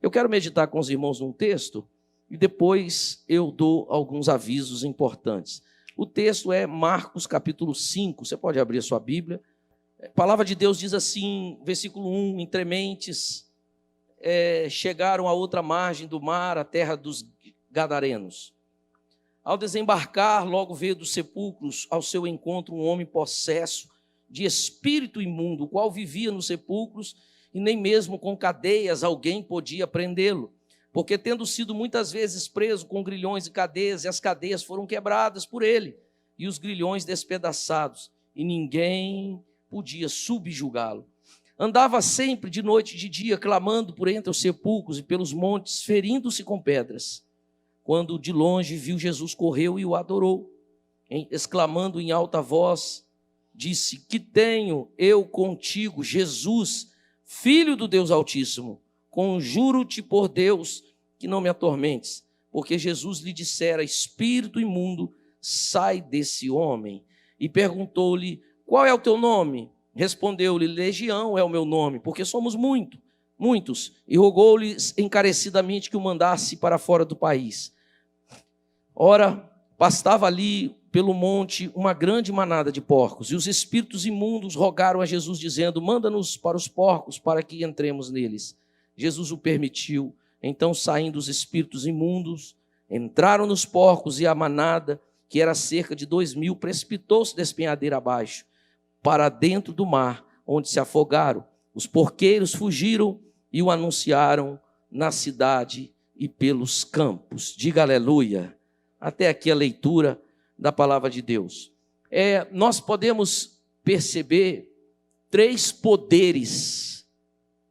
Eu quero meditar com os irmãos num texto e depois eu dou alguns avisos importantes. O texto é Marcos capítulo 5, você pode abrir a sua Bíblia. A palavra de Deus diz assim, versículo 1, entre mentes, chegaram à outra margem do mar, a terra dos Gadarenos. Ao desembarcar, logo veio dos sepulcros ao seu encontro um homem possesso de espírito imundo, o qual vivia nos sepulcros e nem mesmo com cadeias alguém podia prendê-lo, porque tendo sido muitas vezes preso com grilhões e cadeias, e as cadeias foram quebradas por ele, e os grilhões despedaçados, e ninguém podia subjugá-lo. Andava sempre de noite e de dia, clamando por entre os sepulcros e pelos montes, ferindo-se com pedras. Quando de longe viu Jesus, correu e o adorou, exclamando em alta voz, disse: que tenho eu contigo, Jesus, Filho do Deus Altíssimo? Conjuro-te por Deus que não me atormentes. Porque Jesus lhe dissera: espírito imundo, sai desse homem. E perguntou-lhe: qual é o teu nome? Respondeu-lhe: Legião é o meu nome, porque somos muitos. E rogou-lhes encarecidamente que o mandasse para fora do país. Ora, pastava ali pelo monte uma grande manada de porcos, e os espíritos imundos rogaram a Jesus, dizendo: manda-nos para os porcos, para que entremos neles. Jesus o permitiu. Então, saindo os espíritos imundos, entraram nos porcos, e a manada, que era cerca de 2.000, precipitou-se despenhadeira abaixo, para dentro do mar, onde se afogaram. Os porqueiros fugiram e o anunciaram na cidade e pelos campos. Diga aleluia. Até aqui a leitura da palavra de Deus. Nós podemos perceber 3 poderes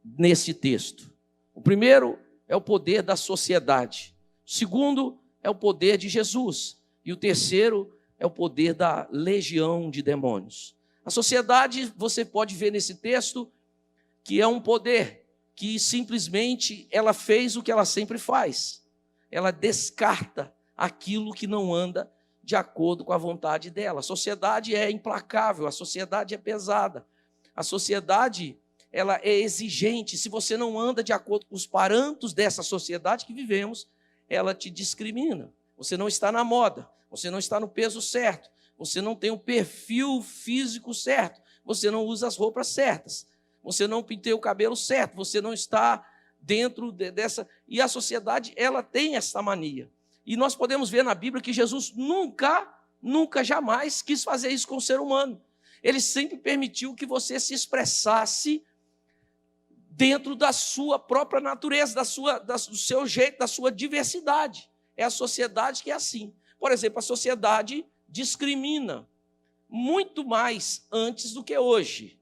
nesse texto. O primeiro é o poder da sociedade. O segundo é o poder de Jesus. E o terceiro é o poder da legião de demônios. A sociedade, você pode ver nesse texto, que é um poder que simplesmente ela fez o que ela sempre faz. Ela descarta aquilo que não anda de acordo com a vontade dela. A sociedade é implacável, a sociedade é pesada. A sociedade, ela é exigente. Se você não anda de acordo com os parâmetros dessa sociedade que vivemos, ela te discrimina. Você não está na moda, você não está no peso certo, você não tem o perfil físico certo, você não usa as roupas certas, você não penteia o cabelo certo, você não está dentro dessa... E a sociedade, ela tem essa mania. E nós podemos ver na Bíblia que Jesus nunca, jamais quis fazer isso com o ser humano. Ele sempre permitiu que você se expressasse dentro da sua própria natureza, do seu jeito, da sua diversidade. É a sociedade que é assim. Por exemplo, a sociedade discrimina muito mais antes do que hoje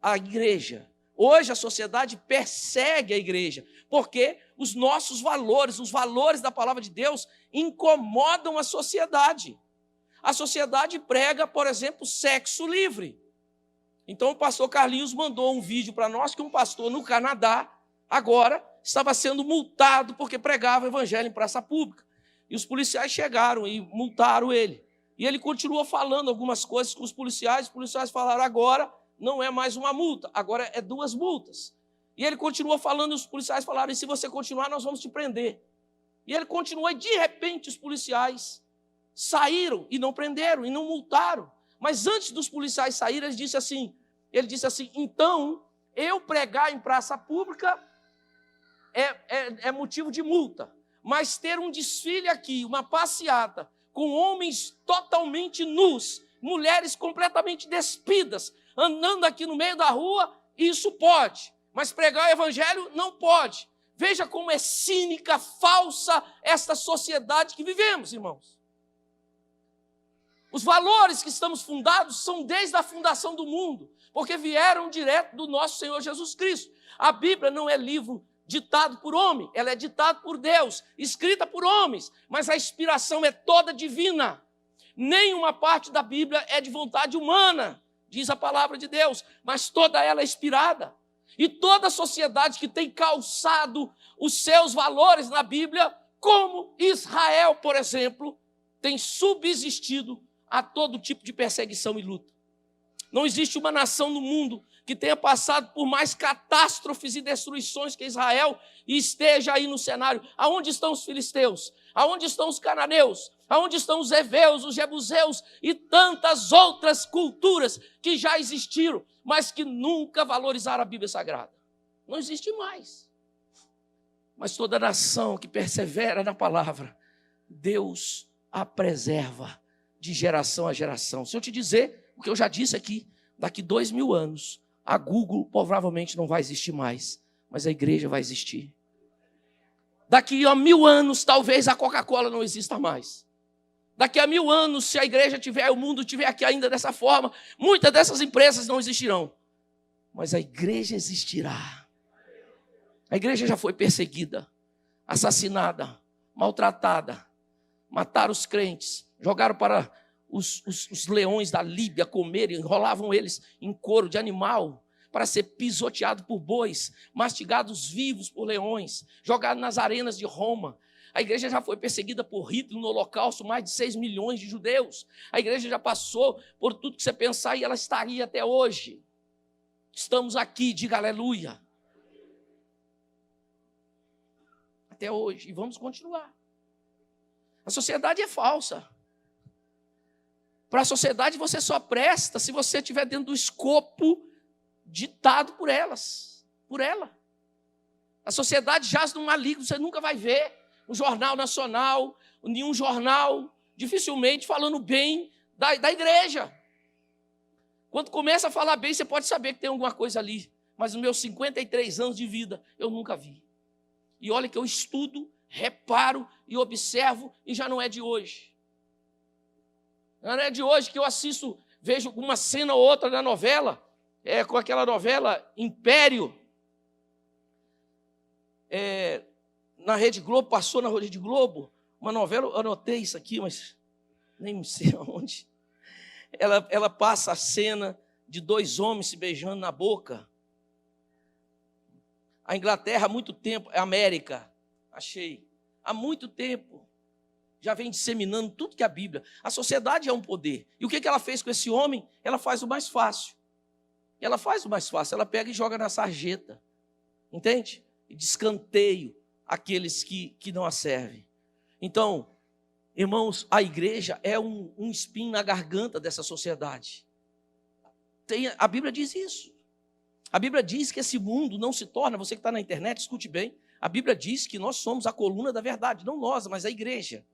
a igreja. Hoje a sociedade persegue a igreja, porque os nossos valores, os valores da palavra de Deus, incomodam a sociedade. A sociedade prega, por exemplo, sexo livre. Então o pastor Carlinhos mandou um vídeo para nós que um pastor no Canadá, agora, estava sendo multado porque pregava o evangelho em praça pública. E os policiais chegaram e multaram ele. E ele continuou falando algumas coisas com os policiais falaram: agora não é mais uma multa, agora é 2 multas. E ele continuou falando, e os policiais falaram: e se você continuar, nós vamos te prender. E ele continuou, e de repente os policiais saíram e não prenderam, e não multaram. Mas antes dos policiais saírem, ele disse assim, então, eu pregar em praça pública é motivo de multa, mas ter um desfile aqui, uma passeata, com homens totalmente nus, mulheres completamente despidas, andando aqui no meio da rua, isso pode. Mas pregar o evangelho não pode. Veja como é cínica, falsa esta sociedade que vivemos, irmãos. Os valores que estamos fundados são desde a fundação do mundo, porque vieram direto do nosso Senhor Jesus Cristo. A Bíblia não é livro ditado por homem, ela é ditada por Deus, escrita por homens, mas a inspiração é toda divina. Nenhuma parte da Bíblia é de vontade humana, diz a palavra de Deus, mas toda ela é inspirada. E toda a sociedade que tem calçado os seus valores na Bíblia, como Israel, por exemplo, tem subsistido a todo tipo de perseguição e luta. Não existe uma nação no mundo que tenha passado por mais catástrofes e destruições que Israel e esteja aí no cenário. Aonde estão os filisteus? Aonde estão os cananeus? Aonde estão os heveus, os jebuseus e tantas outras culturas que já existiram, mas que nunca valorizaram a Bíblia Sagrada? Não existe mais. Mas toda nação que persevera na palavra, Deus a preserva de geração a geração. Se eu te dizer o que eu já disse aqui, daqui 2000 anos, a Google provavelmente não vai existir mais, mas a igreja vai existir. Daqui a 1000 anos, talvez a Coca-Cola não exista mais. Daqui a 1000 anos, se a igreja tiver, o mundo tiver aqui ainda dessa forma, muitas dessas empresas não existirão. Mas a igreja existirá. A igreja já foi perseguida, assassinada, maltratada. Mataram os crentes, jogaram para os leões da Líbia comerem, enrolavam eles em couro de animal para ser pisoteado por bois, mastigados vivos por leões, jogados nas arenas de Roma. A igreja já foi perseguida por Hitler no Holocausto, mais de 6 milhões de judeus. A igreja já passou por tudo que você pensar e ela estaria até hoje. Estamos aqui, diga aleluia. Até hoje, e vamos continuar. A sociedade é falsa. Para a sociedade você só presta se você estiver dentro do escopo ditado por elas, por ela. A sociedade jaz num maligno, você nunca vai ver um jornal nacional, nenhum jornal, dificilmente falando bem da igreja. Quando começa a falar bem, você pode saber que tem alguma coisa ali. Mas nos meus 53 anos de vida, eu nunca vi. E olha que eu estudo, reparo e observo, e já não é de hoje. Não é de hoje que eu assisto, vejo uma cena ou outra na novela, com aquela novela Império, na Rede Globo, passou na Rede Globo, uma novela, eu anotei isso aqui, mas nem sei aonde. Ela passa a cena de 2 homens se beijando na boca. A Inglaterra há muito tempo, a América, achei, há muito tempo, já vem disseminando tudo que é a Bíblia. A sociedade é um poder. E o que ela fez com esse homem? Ela faz o mais fácil. Ela pega e joga na sarjeta. Entende? E de escanteio aqueles que não a servem. Então, irmãos, a igreja é um espinho na garganta dessa sociedade. A Bíblia diz isso. A Bíblia diz que esse mundo não se torna, você que está na internet, escute bem, a Bíblia diz que nós somos a coluna da verdade, não nós, mas a igreja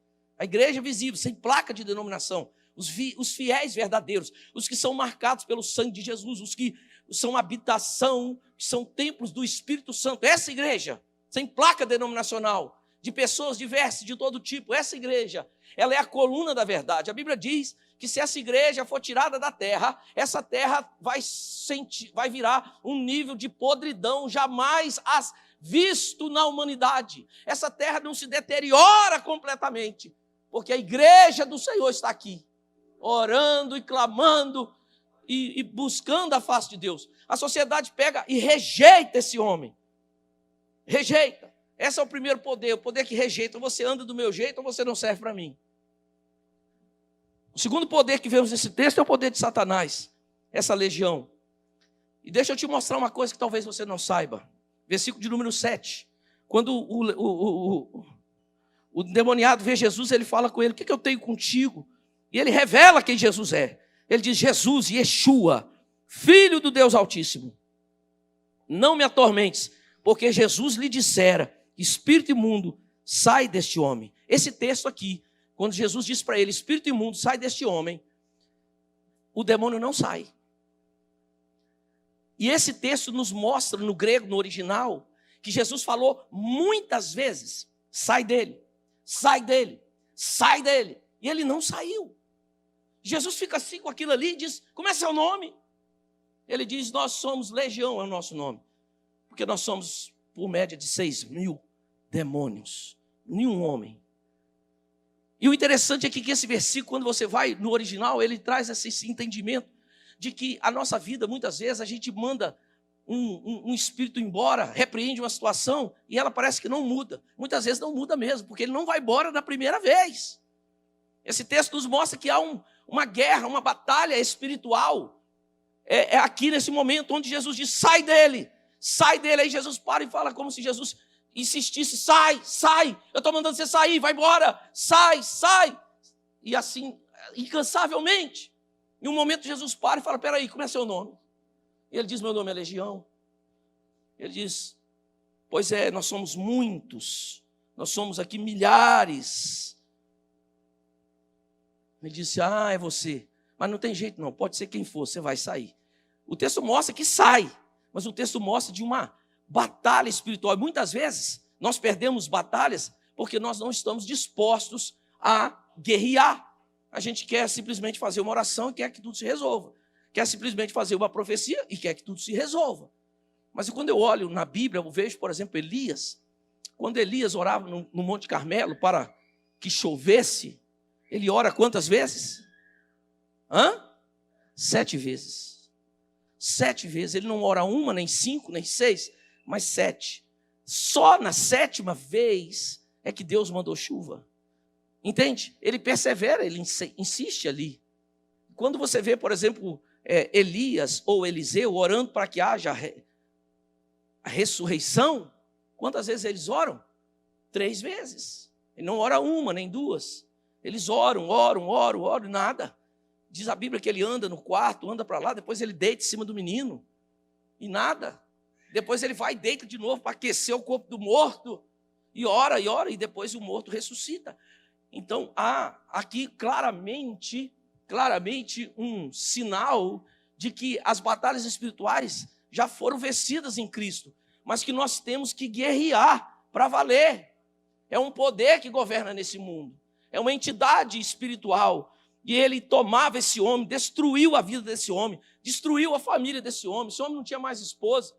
visível, sem placa de denominação, os fiéis verdadeiros, os que são marcados pelo sangue de Jesus, os que são habitação, que são templos do Espírito Santo, essa igreja, sem placa denominacional, de pessoas diversas, de todo tipo, essa igreja, ela é a coluna da verdade. A Bíblia diz que se essa igreja for tirada da terra, essa terra vai virar um nível de podridão jamais visto na humanidade. Essa terra não se deteriora completamente, porque a igreja do Senhor está aqui, orando e clamando e buscando a face de Deus. A sociedade pega e rejeita esse homem. Rejeita. Esse é o primeiro poder, o poder que rejeita. Ou você anda do meu jeito ou você não serve para mim. O segundo poder que vemos nesse texto é o poder de Satanás, essa legião. E deixa eu te mostrar uma coisa que talvez você não saiba. Versículo de número 7. Quando o demoniado vê Jesus, ele fala com ele: o que eu tenho contigo? E ele revela quem Jesus é. Ele diz: Jesus, Yeshua, Filho do Deus Altíssimo, não me atormentes, porque Jesus lhe dissera: espírito imundo, sai deste homem. Esse texto aqui, quando Jesus diz para ele: espírito imundo, sai deste homem, o demônio não sai. E esse texto nos mostra, no grego, no original, que Jesus falou muitas vezes: sai dele, sai dele, sai dele. E ele não saiu. Jesus fica assim com aquilo ali e diz: como é seu nome? Ele diz: nós somos legião, é o nosso nome. Porque nós somos por média de 6.000 demônios, nenhum homem. E o interessante é que esse versículo, quando você vai no original, ele traz esse entendimento de que a nossa vida, muitas vezes, a gente manda um espírito embora, repreende uma situação e ela parece que não muda. Muitas vezes não muda mesmo, porque ele não vai embora da primeira vez. Esse texto nos mostra que há uma guerra, uma batalha espiritual É aqui nesse momento onde Jesus diz, sai dele. Aí Jesus para e fala como se Jesus insistisse, sai, eu estou mandando você sair, vai embora, sai. E assim, incansavelmente. Em um momento Jesus para e fala, peraí, como é seu nome? E ele diz, meu nome é Legião. Ele diz, pois é, nós somos muitos, nós somos aqui milhares. Ele disse, é você. Mas não tem jeito não, pode ser quem for, você vai sair. O texto mostra que sai, mas o texto mostra de uma batalha espiritual. Muitas vezes nós perdemos batalhas porque nós não estamos dispostos a guerrear. A gente quer simplesmente fazer uma oração e quer que tudo se resolva. Quer simplesmente fazer uma profecia e quer que tudo se resolva. Mas quando eu olho na Bíblia, eu vejo, por exemplo, Elias. Quando Elias orava no Monte Carmelo para que chovesse, ele ora quantas vezes? 7 vezes. 7 vezes. Ele não ora 1, nem 5, nem 6, mas 7. Só na 7ª vez é que Deus mandou chuva. Entende? Ele persevera, ele insiste ali. Quando você vê, por exemplo, Elias ou Eliseu orando para que haja a ressurreição, quantas vezes eles oram? 3 vezes. Ele não ora 1, nem 2. Eles oram, nada. Diz a Bíblia que ele anda no quarto, anda para lá, depois ele deita em cima do menino, e nada. Depois ele vai e deita de novo para aquecer o corpo do morto, e ora, e depois o morto ressuscita. Então, há aqui claramente um sinal de que as batalhas espirituais já foram vencidas em Cristo, mas que nós temos que guerrear para valer. É um poder que governa nesse mundo, é uma entidade espiritual. E ele tomava esse homem, destruiu a vida desse homem, destruiu a família desse homem. Esse homem não tinha mais esposa,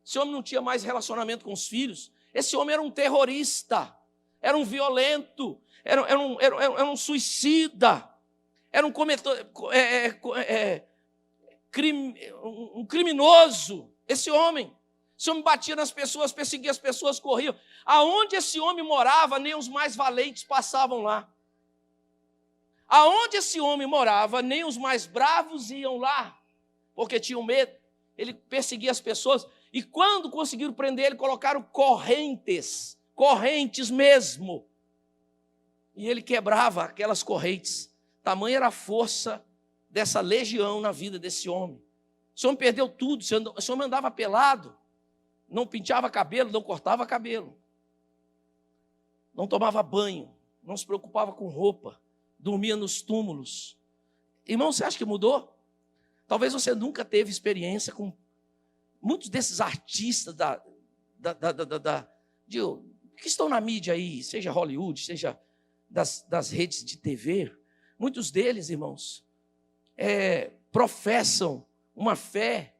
esse homem não tinha mais relacionamento com os filhos. Esse homem era um terrorista, era um violento, era um suicida, era um criminoso. Esse homem batia nas pessoas, perseguia as pessoas, corria. Aonde esse homem morava, nem os mais valentes passavam lá. Aonde esse homem morava, nem os mais bravos iam lá, porque tinham medo. Ele perseguia as pessoas, e quando conseguiram prender ele, colocaram correntes mesmo. E ele quebrava aquelas correntes. Tamanha era a força dessa legião na vida desse homem. Esse homem perdeu tudo, esse homem andava pelado, não penteava cabelo, não cortava cabelo, não tomava banho, não se preocupava com roupa, dormia nos túmulos. Irmão, você acha que mudou? Talvez você nunca teve experiência com muitos desses artistas que estão na mídia aí, seja Hollywood, seja das redes de TV. Muitos deles, irmãos, professam uma fé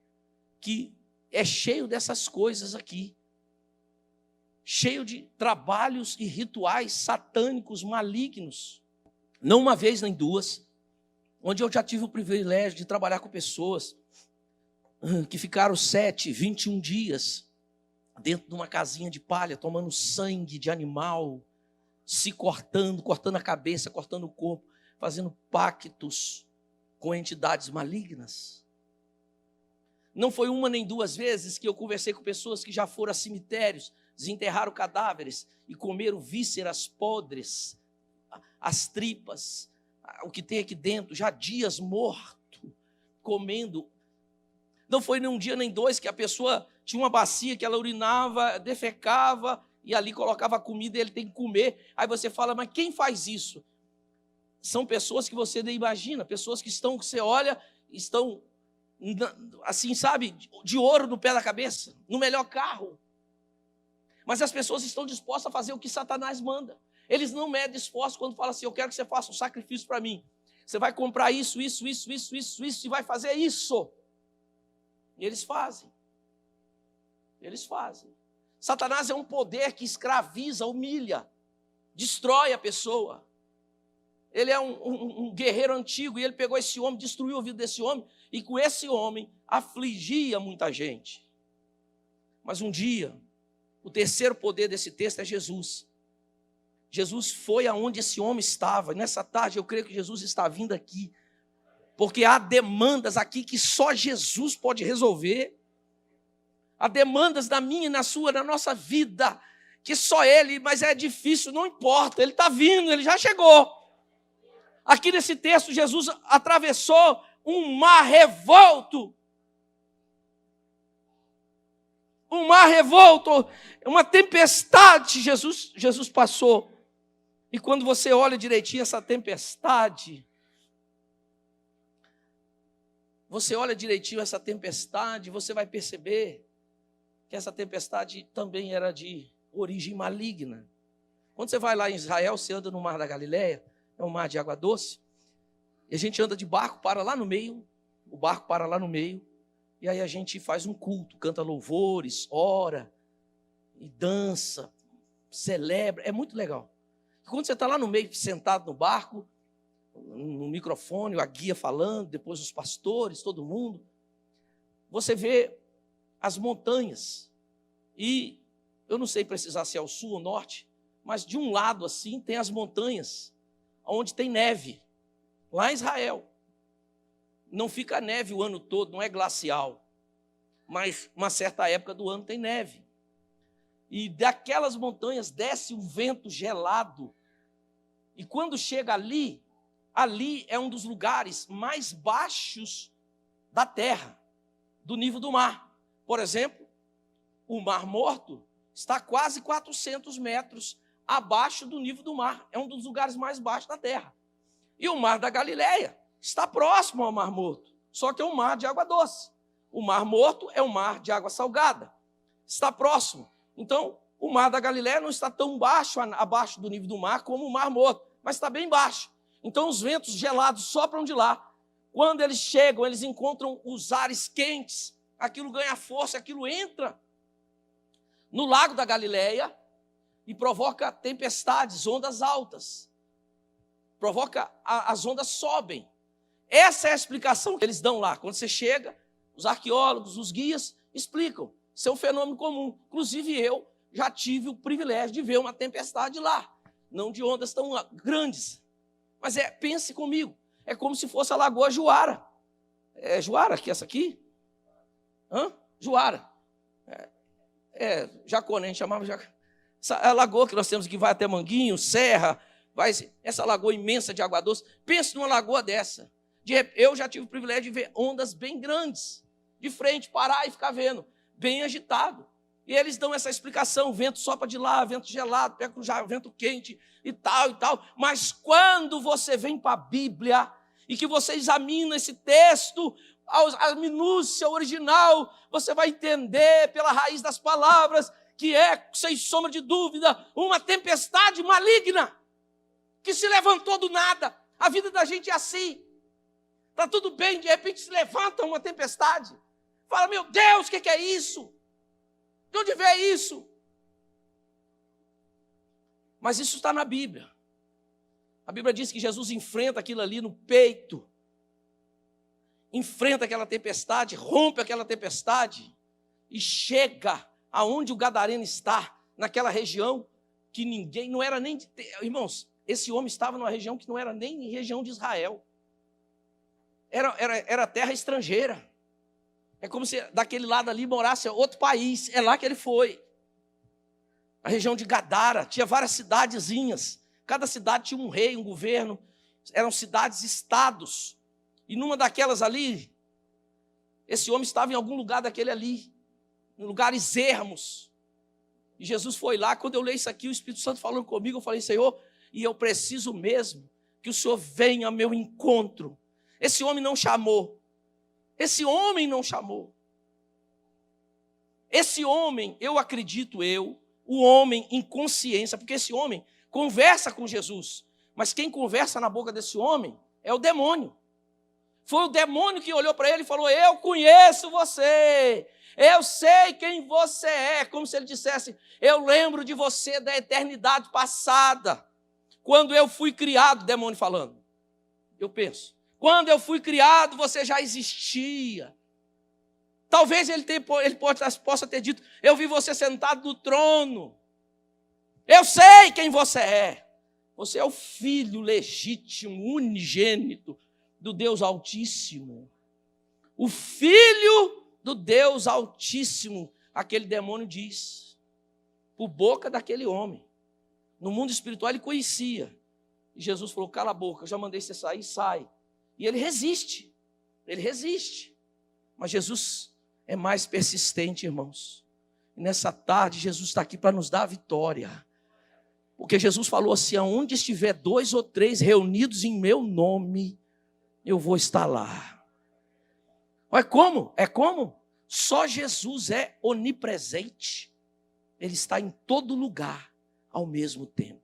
que é cheio dessas coisas aqui, cheio de trabalhos e rituais satânicos, malignos. Não uma vez, nem 2, onde eu já tive o privilégio de trabalhar com pessoas que ficaram 7, 21 dias dentro de uma casinha de palha, tomando sangue de animal, se cortando a cabeça, cortando o corpo, fazendo pactos com entidades malignas. Não foi 1 nem 2 vezes que eu conversei com pessoas que já foram a cemitérios, desenterraram cadáveres e comeram vísceras podres, as tripas, o que tem aqui dentro, já dias morto, comendo. Não foi nem 1 dia nem 2 que a pessoa tinha uma bacia que ela urinava, defecava, e ali colocava a comida e ele tem que comer. Aí você fala, mas quem faz isso? São pessoas que você nem imagina, pessoas que você olha, estão assim, sabe, de ouro no pé da cabeça, no melhor carro. Mas as pessoas estão dispostas a fazer o que Satanás manda. Eles não medem esforço quando falam assim, eu quero que você faça um sacrifício para mim. Você vai comprar isso, e vai fazer isso. E eles fazem. Satanás é um poder que escraviza, humilha, destrói a pessoa. Ele é um guerreiro antigo, e ele pegou esse homem, destruiu a vida desse homem, e com esse homem afligia muita gente. Mas um dia, o terceiro poder desse texto é Jesus. Jesus foi aonde esse homem estava, e nessa tarde eu creio que Jesus está vindo aqui Porque há demandas aqui que só Jesus pode resolver. Há demandas na minha e na sua, na nossa vida, que só Ele, mas é difícil, não importa, Ele está vindo, Ele já chegou. Aqui nesse texto, Jesus atravessou um mar revolto. Um mar revolto, uma tempestade Jesus passou. E quando você olha direitinho essa tempestade, você vai perceber que essa tempestade também era de origem maligna. Quando você vai lá em Israel, você anda no Mar da Galileia, é um mar de água doce, e a gente anda de barco, para lá no meio, o barco para lá no meio, e aí a gente faz um culto, canta louvores, ora, e dança, celebra, é muito legal. E quando você está lá no meio, sentado no barco, no microfone, a guia falando, depois os pastores, todo mundo, você vê as montanhas, e eu não sei precisar se é ao sul ou norte, mas de um lado assim tem as montanhas, onde tem neve, lá em Israel. Não fica neve o ano todo, não é glacial, mas uma certa época do ano tem neve. E daquelas montanhas desce um vento gelado, e quando chega ali é um dos lugares mais baixos da terra, do nível do mar. Por exemplo, o Mar Morto está quase 400 metros abaixo do nível do mar. É um dos lugares mais baixos da terra. E o Mar da Galileia está próximo ao Mar Morto, só que é um mar de água doce. O Mar Morto é um mar de água salgada. Está próximo. Então, o Mar da Galileia não está tão abaixo do nível do mar como o Mar Morto, mas está bem baixo. Então, os ventos gelados sopram de lá. Quando eles chegam, eles encontram os ares quentes, aquilo ganha força, aquilo entra no Lago da Galileia e provoca tempestades, ondas altas. As ondas sobem. Essa é a explicação que eles dão lá. Quando você chega, os arqueólogos, os guias explicam. Isso é um fenômeno comum. Inclusive eu já tive o privilégio de ver uma tempestade lá. Não de ondas tão grandes. Mas pense comigo, é como se fosse a Lagoa Juara. É Juara aqui, essa aqui? Juara. Jaconé, a gente chamava Jaconé. A lagoa que nós temos aqui vai até Manguinho, Serra, essa lagoa imensa de água doce. Pense numa lagoa dessa. Eu já tive o privilégio de ver ondas bem grandes, de frente, parar e ficar vendo, bem agitado. E eles dão essa explicação, vento sopra de lá, vento gelado, pega o vento quente e tal. Mas quando você vem para a Bíblia e que você examina esse texto, a minúcia original, você vai entender pela raiz das palavras que é, sem sombra de dúvida, uma tempestade maligna que se levantou do nada. A vida da gente é assim. Está tudo bem, de repente se levanta uma tempestade. Fala, meu Deus, o que é isso? De onde veio isso? Mas isso está na Bíblia. A Bíblia diz que Jesus enfrenta aquilo ali no peito. Enfrenta aquela tempestade, rompe aquela tempestade e chega aonde o gadareno está, naquela região que ninguém, não era nem... Irmãos, esse homem estava numa região que não era nem região de Israel. Era terra estrangeira. É como se daquele lado ali morasse outro país. É lá que ele foi. A região de Gadara tinha várias cidadezinhas. Cada cidade tinha um rei, um governo. Eram cidades-estados. E numa daquelas ali, esse homem estava em algum lugar daquele ali. Em lugares ermos. E Jesus foi lá. Quando eu leio isso aqui, o Espírito Santo falando comigo, eu falei, Senhor, e eu preciso mesmo que o Senhor venha ao meu encontro. Esse homem não chamou. Esse homem não chamou. Esse homem, eu acredito o homem em consciência, porque esse homem conversa com Jesus, mas quem conversa na boca desse homem é o demônio. Foi o demônio que olhou para ele e falou, eu conheço você, eu sei quem você é, como se ele dissesse, eu lembro de você da eternidade passada, quando eu fui criado, demônio falando. Eu penso, quando eu fui criado, você já existia. Talvez ele possa ter dito, eu vi você sentado no trono. Eu sei quem você é. Você é o filho legítimo, unigênito do Deus Altíssimo. O Filho do Deus Altíssimo, aquele demônio diz, por boca daquele homem. No mundo espiritual ele conhecia. E Jesus falou, cala a boca, eu já mandei você sair, sai. E ele resiste. Mas Jesus é mais persistente, irmãos. E nessa tarde Jesus está aqui para nos dar a vitória. Porque Jesus falou assim, aonde estiver 2 ou 3 reunidos em meu nome, eu vou estar lá. Olha como? É como? Só Jesus é onipresente. Ele está em todo lugar ao mesmo tempo.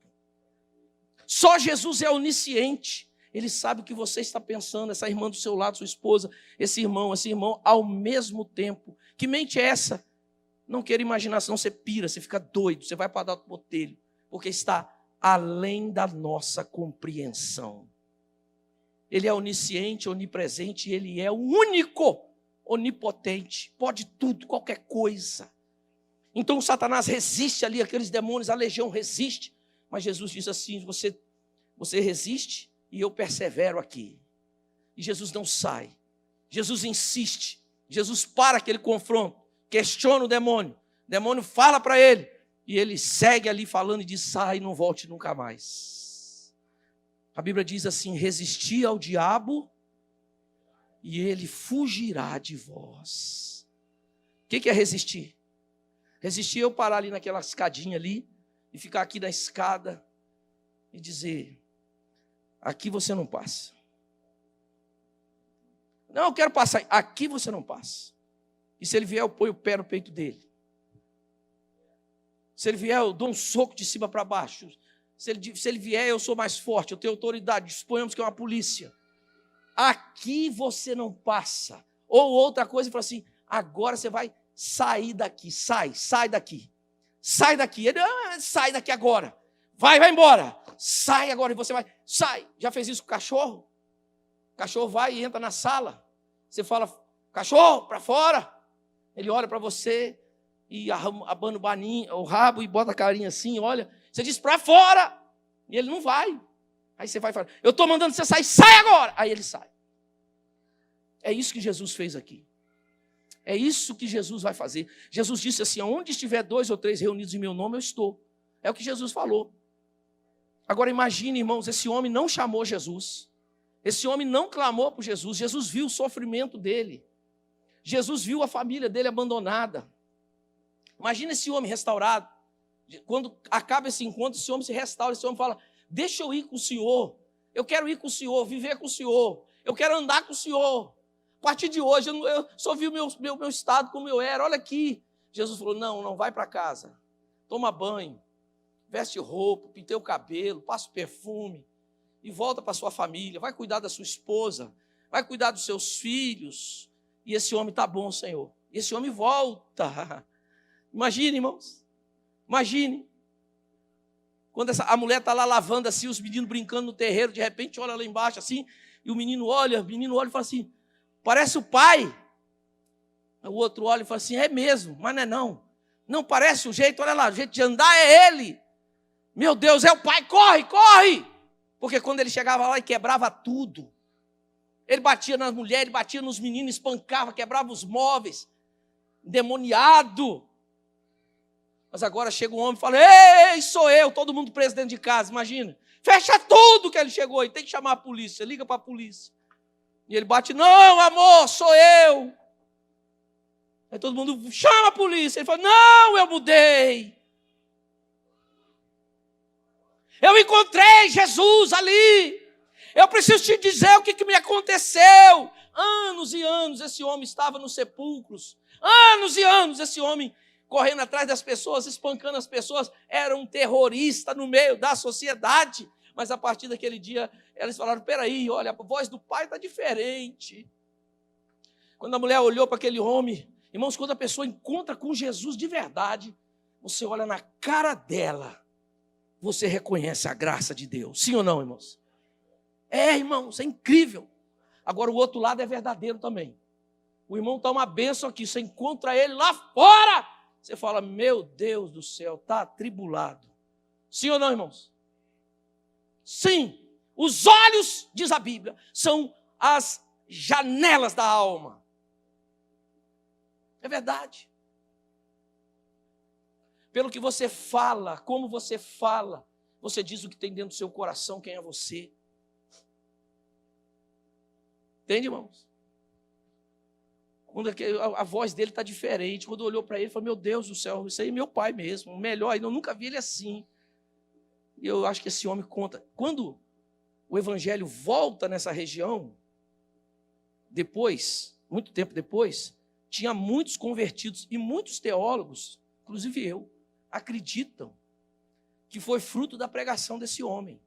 Só Jesus é onisciente. Ele sabe o que você está pensando, essa irmã do seu lado, sua esposa, esse irmão, ao mesmo tempo. Que mente é essa? Não quero imaginar, senão você pira, você fica doido, você vai para dar o botelho, porque está além da nossa compreensão. Ele é onisciente, onipresente, ele é o único, onipotente, pode tudo, qualquer coisa. Então o Satanás resiste ali, aqueles demônios, a legião resiste, mas Jesus diz assim, você resiste e eu persevero aqui. E Jesus não sai, Jesus insiste, Jesus para aquele confronto, questiona o demônio fala para ele, e ele segue ali falando e diz, sai e não volte nunca mais. A Bíblia diz assim, resisti ao diabo e ele fugirá de vós. O que é resistir? Resistir é eu parar ali naquela escadinha ali e ficar aqui na escada e dizer, aqui você não passa. Não, eu quero passar, aqui você não passa. E se ele vier, eu ponho o pé no peito dele. Se ele vier, eu dou um soco de cima para baixo. Se ele vier, eu sou mais forte, eu tenho autoridade. Suponhamos que é uma polícia. Aqui você não passa. Ou outra coisa, ele fala assim, agora você vai sair daqui. Sai daqui. Sai daqui. Ele, sai daqui agora. Vai embora. Sai agora e você vai. Sai. Já fez isso com o cachorro? O cachorro vai e entra na sala. Você fala, cachorro, para fora. Ele olha para você e abana o rabo e bota a carinha assim, olha. Você diz, para fora. E ele não vai. Aí você vai falar, eu estou mandando você sair, sai agora. Aí ele sai. É isso que Jesus fez aqui. É isso que Jesus vai fazer. Jesus disse assim, onde estiver 2 ou 3 reunidos em meu nome, eu estou. É o que Jesus falou. Agora imagine, irmãos, esse homem não chamou Jesus. Esse homem não clamou por Jesus. Jesus viu o sofrimento dele. Jesus viu a família dele abandonada. Imagina esse homem restaurado. Quando acaba esse encontro, esse homem se restaura. Esse homem fala, deixa eu ir com o Senhor. Eu quero ir com o Senhor, viver com o Senhor. Eu quero andar com o Senhor. A partir de hoje, eu só vi o meu estado como eu era. Olha aqui. Jesus falou, não vai para casa. Toma banho. Veste roupa, pinteia o cabelo, passa o perfume. E volta para sua família. Vai cuidar da sua esposa. Vai cuidar dos seus filhos. E esse homem está bom, Senhor. E esse homem volta. Imagine, irmãos. Imagine. Quando a mulher está lá lavando assim, os meninos brincando no terreiro, de repente olha lá embaixo assim, e o menino olha e fala assim, parece o pai. O outro olha e fala assim, é mesmo, mas não é não. Não parece o jeito, olha lá, o jeito de andar é ele. Meu Deus, é o pai, corre! Porque quando ele chegava lá e quebrava tudo, ele batia nas mulheres, batia nos meninos, espancava, quebrava os móveis, endemoniado. Mas agora chega um homem e fala, ei, sou eu, todo mundo preso dentro de casa, imagina. Fecha tudo que ele chegou e tem que chamar a polícia, liga para a polícia. E ele bate, não, amor, sou eu. Aí todo mundo chama a polícia, ele fala, não, eu mudei. Eu encontrei Jesus ali. Eu preciso te dizer o que me aconteceu. Anos e anos esse homem estava nos sepulcros. Anos e anos esse homem correndo atrás das pessoas, espancando as pessoas. Era um terrorista no meio da sociedade. Mas a partir daquele dia, eles falaram, peraí, olha, a voz do pai está diferente. Quando a mulher olhou para aquele homem, irmãos, quando a pessoa encontra com Jesus de verdade, você olha na cara dela, você reconhece a graça de Deus. Sim ou não, irmãos? É, irmãos, é incrível. Agora o outro lado é verdadeiro também. O irmão está uma bênção aqui, você encontra ele lá fora. Você fala, meu Deus do céu, está atribulado. Sim ou não, irmãos? Sim. Os olhos, diz a Bíblia, são as janelas da alma. É verdade. Pelo que você fala, como você fala, você diz o que tem dentro do seu coração, quem é você. Entende, irmãos? Quando a voz dele está diferente, quando olhou para ele, falou, meu Deus do céu, isso aí é meu pai mesmo, melhor, eu nunca vi ele assim. E eu acho que esse homem conta. Quando o evangelho volta nessa região, depois, muito tempo depois, tinha muitos convertidos e muitos teólogos, inclusive eu, acreditam que foi fruto da pregação desse homem.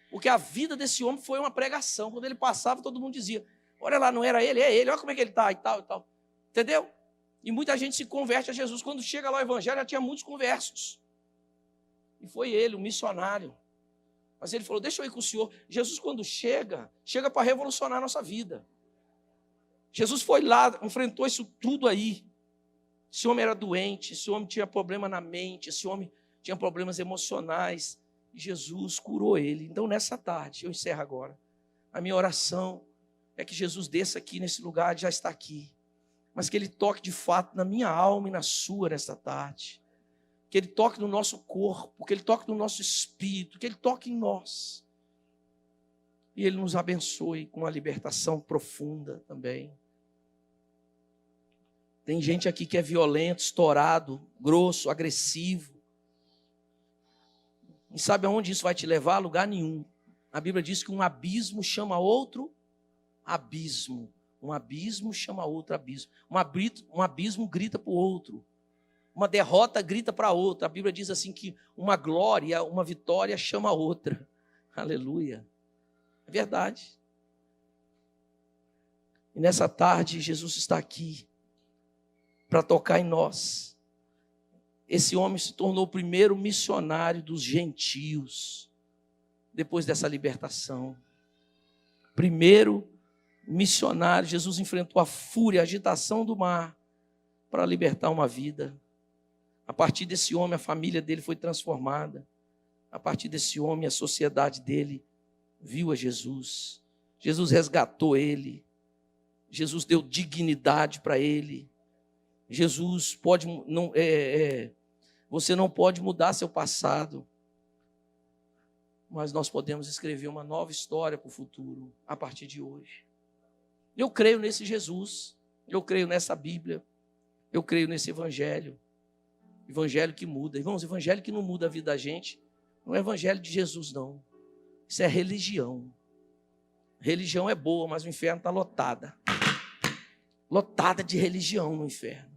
Porque a vida desse homem foi uma pregação. Quando ele passava, todo mundo dizia, olha lá, não era ele, é ele, olha como é que ele está e tal, e tal. Entendeu? E muita gente se converte a Jesus. Quando chega lá o evangelho, já tinha muitos conversos. E foi ele, o missionário. Mas ele falou, deixa eu ir com o senhor. Jesus, quando chega para revolucionar a nossa vida. Jesus foi lá, enfrentou isso tudo aí. Esse homem era doente, esse homem tinha problema na mente, esse homem tinha problemas emocionais. E Jesus curou ele. Então, nessa tarde, eu encerro agora. A minha oração é que Jesus desça aqui nesse lugar, já está aqui. Mas que ele toque de fato na minha alma e na sua nessa tarde. Que ele toque no nosso corpo, que ele toque no nosso espírito, que ele toque em nós. E ele nos abençoe com uma libertação profunda também. Tem gente aqui que é violento, estourado, grosso, agressivo. E sabe aonde isso vai te levar? A lugar nenhum. A Bíblia diz que um abismo chama outro abismo. Um abismo chama outro abismo. Um abismo grita para o outro. Uma derrota grita para outra. A Bíblia diz assim que uma glória, uma vitória chama a outra. Aleluia. É verdade. E nessa tarde, Jesus está aqui para tocar em nós. Esse homem se tornou o primeiro missionário dos gentios, depois dessa libertação. Primeiro missionário, Jesus enfrentou a fúria, a agitação do mar, para libertar uma vida. A partir desse homem, a família dele foi transformada. A partir desse homem, a sociedade dele viu a Jesus. Jesus resgatou ele. Jesus deu dignidade para ele. Jesus pode, você não pode mudar seu passado, mas nós podemos escrever uma nova história para o futuro, a partir de hoje. Eu creio nesse Jesus, eu creio nessa Bíblia, eu creio nesse Evangelho, Evangelho que muda. Irmãos, Evangelho que não muda a vida da gente, não é Evangelho de Jesus, não. Isso é religião. Religião é boa, mas o inferno está lotada. Lotada de religião no inferno.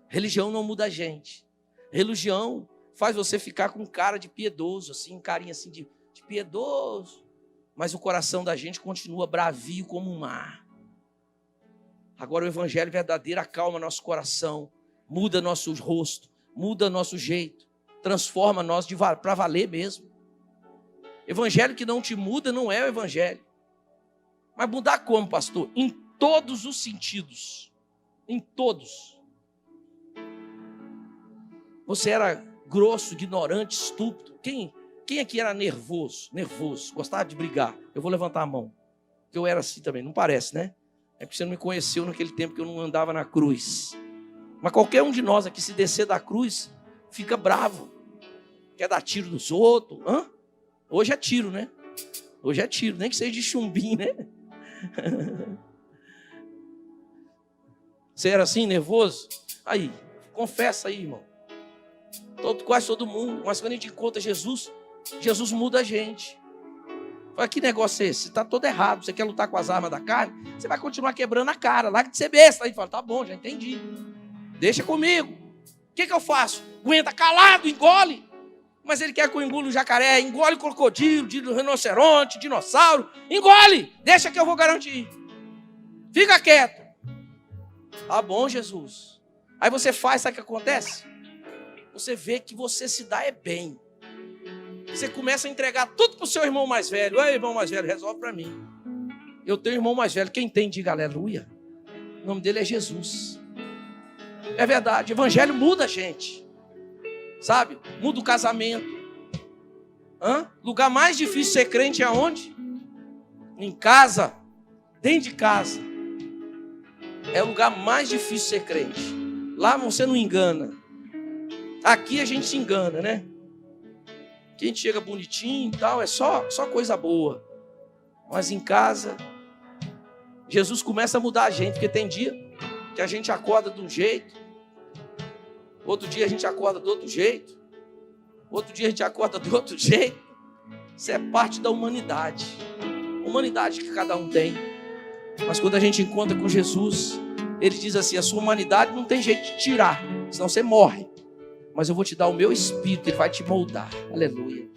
Religião não muda a gente. Religião faz você ficar com cara de piedoso, assim, carinha assim de piedoso. Mas o coração da gente continua bravio como um mar. Agora o evangelho verdadeiro acalma nosso coração, muda nosso rosto, muda nosso jeito, transforma nós para valer mesmo. Evangelho que não te muda não é o evangelho. Mas mudar como, pastor? Em todos os sentidos. Em todos. Você era grosso, ignorante, estúpido. Quem aqui era nervoso? Nervoso, gostava de brigar. Eu vou levantar a mão. Porque eu era assim também, não parece, né? É porque você não me conheceu naquele tempo que eu não andava na cruz. Mas qualquer um de nós aqui, se descer da cruz, fica bravo. Quer dar tiro nos outros. Hã? Hoje é tiro, né? Hoje é tiro, nem que seja de chumbinho, né? Você era assim, nervoso? Aí, confessa aí, irmão. Quase todo mundo. Mas quando a gente encontra Jesus, Jesus muda a gente. Fala, que negócio é esse? Você está todo errado. Você quer lutar com as armas da carne? Você vai continuar quebrando a cara. Larga de ser besta. Aí fala, tá bom, já entendi. Deixa comigo. O que eu faço? Aguenta calado, engole. Mas ele quer que eu engula o jacaré, engole o crocodilo, rinoceronte, dinossauro. Engole! Deixa que eu vou garantir. Fica quieto. Tá bom, Jesus. Aí você faz, sabe o que acontece? Você vê que você se dá bem. Você começa a entregar tudo para o seu irmão mais velho. Ei, irmão mais velho, resolve para mim. Eu tenho um irmão mais velho. Quem tem, diga aleluia. O nome dele é Jesus. É verdade, o evangelho muda a gente. Sabe? Muda o casamento. Lugar mais difícil de ser crente é aonde? Em casa. Dentro de casa é o lugar mais difícil de ser crente. Lá você não engana. Aqui a gente se engana, né? Aqui a gente chega bonitinho e tal, é só coisa boa. Mas em casa, Jesus começa a mudar a gente, porque tem dia que a gente acorda de um jeito, outro dia a gente acorda do outro jeito, outro dia a gente acorda do outro jeito. Isso é parte da humanidade. Humanidade que cada um tem. Mas quando a gente encontra com Jesus, Ele diz assim: a sua humanidade não tem jeito de tirar, senão você morre. Mas eu vou te dar o meu espírito, Ele vai te moldar. Aleluia.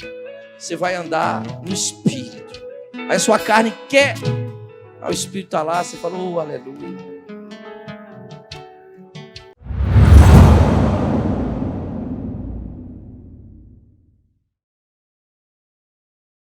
Você vai andar no espírito. Aí a sua carne quer. Aí o espírito está lá, você fala: oh, aleluia.